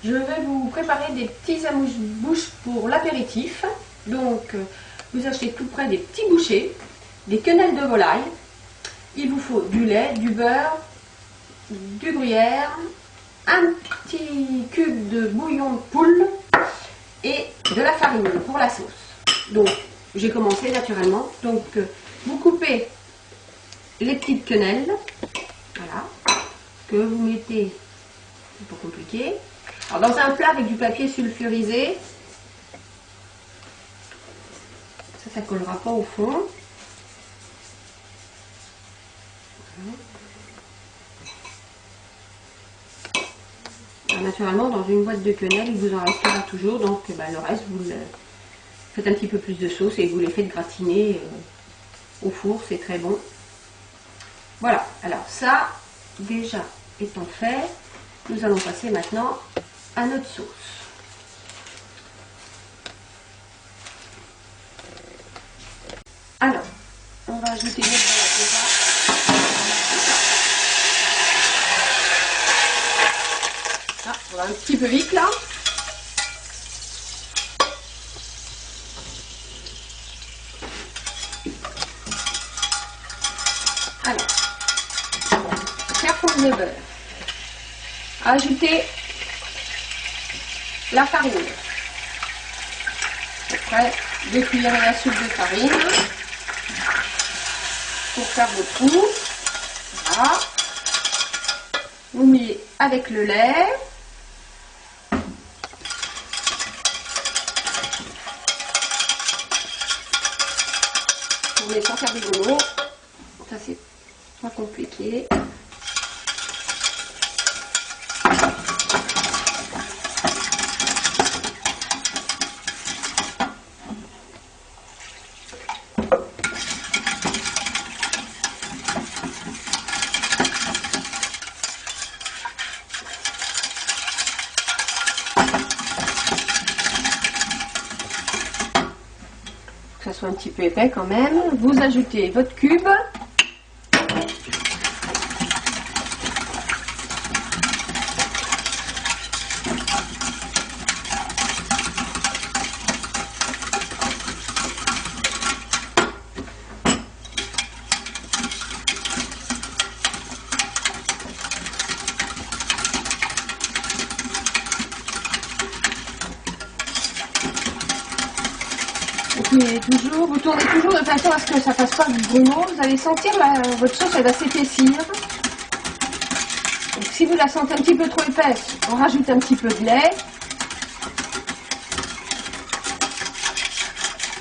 je vais vous préparer des petits amuse-bouches pour l'apéritif. Donc, vous achetez tout près des petits bouchées, des quenelles de volaille. Il vous faut du lait, du beurre, du gruyère, un petit cube de bouillon de poule et de la farine pour la sauce. Donc, j'ai commencé naturellement. Donc, vous coupez les petites quenelles, voilà, que vous mettez, c'est pas compliqué. Alors, dans un plat avec du papier sulfurisé, ça collera pas au fond. Alors, naturellement, dans une boîte de quenelles, il vous en restera toujours, donc le reste, vous le faites un petit peu plus de sauce et vous les faites gratiner au four, c'est très bon. Voilà, alors ça, déjà étant fait, nous allons passer maintenant à notre sauce. Alors, on va ajouter notre beurre déjà. Ah, on va un petit peu vite là. Alors, faire fondre le beurre. Ajouter la farine. À peu près 2 cuillerées à soupe de farine pour faire votre trou. Voilà. Vous mettez avec le lait. Vous mettez sans faire du goulot. Ça c'est pas compliqué. Que ça soit un petit peu épais quand même. Vous ajoutez votre cube. Toujours, vous tournez toujours de façon à ce que ça fasse pas de grumeaux. Vous allez sentir votre sauce, elle va s'épaissir. Donc, si vous la sentez un petit peu trop épaisse, on rajoute un petit peu de lait.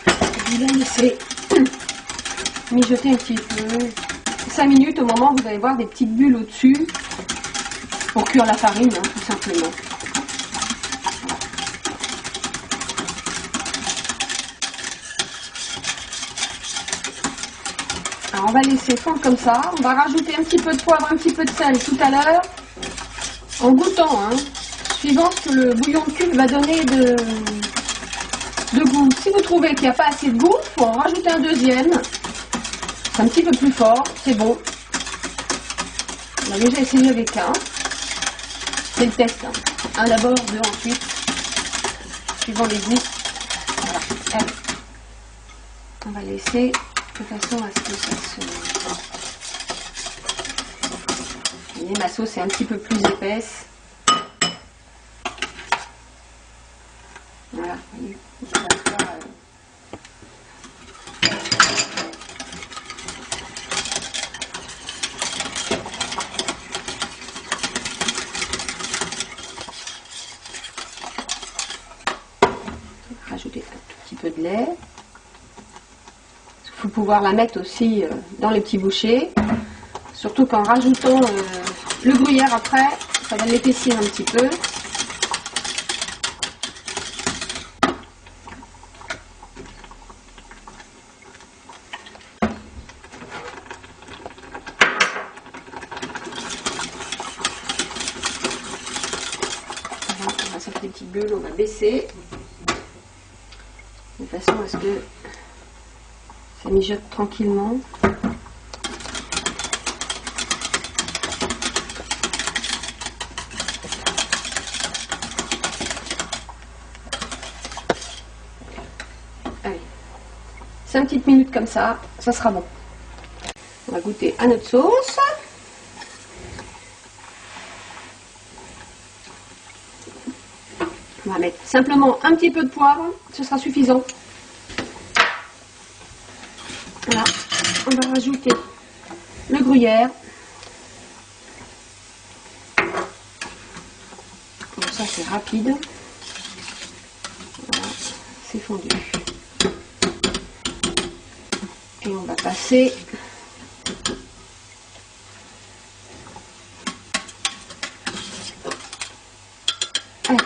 Et vous la laissez mijoter un petit peu. 5 minutes, au moment où vous allez voir des petites bulles au-dessus pour cuire la farine, hein, tout simplement. Alors on va laisser fondre comme ça. On va rajouter un petit peu de poivre, un petit peu de sel tout à l'heure, en goûtant, hein, suivant ce que le bouillon de cube va donner de goût. Si vous trouvez qu'il n'y a pas assez de goût, il faut en rajouter un deuxième. C'est un petit peu plus fort, c'est bon. On a déjà essayé avec un. C'est le test. Hein. Un d'abord, deux ensuite, suivant les goûts. Voilà. Allez. On va laisser de façon à ce que ça se... Vous voyez, ma sauce est un petit peu plus épaisse. Voilà, vous voyez, ça va faire, rajouter un tout petit peu de lait. Il faut pouvoir la mettre aussi dans les petits bouchées, surtout qu'en rajoutant le gruyère après, ça va l'épaissir un petit peu. Voilà, on va sortir des petites bulles, on va baisser de façon à ce que ça mijote tranquillement. 5 petites minutes comme ça sera bon. On va goûter à notre sauce. On va mettre simplement un petit peu de poivre, ce sera suffisant. Voilà, on va rajouter le gruyère. Comme ça c'est rapide. Voilà, c'est fondu. Et on va passer allez,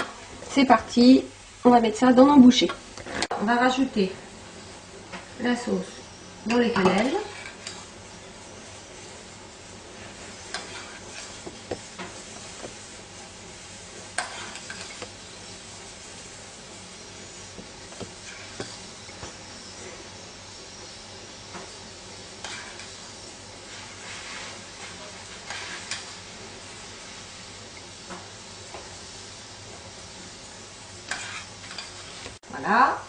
c'est parti, on va mettre ça dans nos bouchées. On va rajouter la sauce dans les quenelles. Voilà,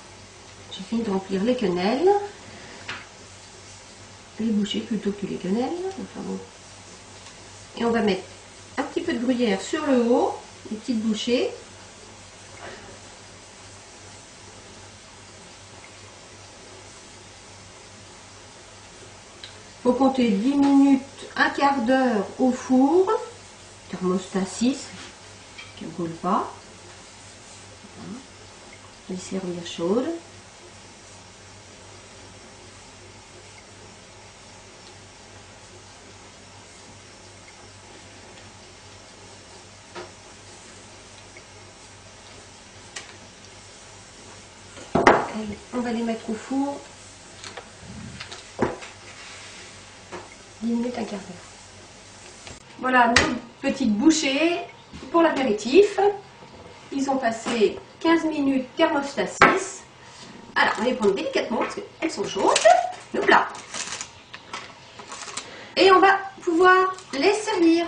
j'ai fini de remplir les quenelles, les bouchées plutôt que les quenelles, enfin bon. Et on va mettre un petit peu de gruyère sur le haut, une petite bouchée. Il faut compter 10 minutes, un quart d'heure au four, thermostat 6, qui ne brûle pas. Voilà. Les servir chaude. Allez, on va les mettre au four 10 minutes, un quart d'heure. Voilà nos petites bouchées pour l'apéritif. Ils ont passé 15 minutes thermostat 6. Alors, on va les prendre délicatement parce qu'elles sont chaudes. Le plat. Et on va pouvoir les servir.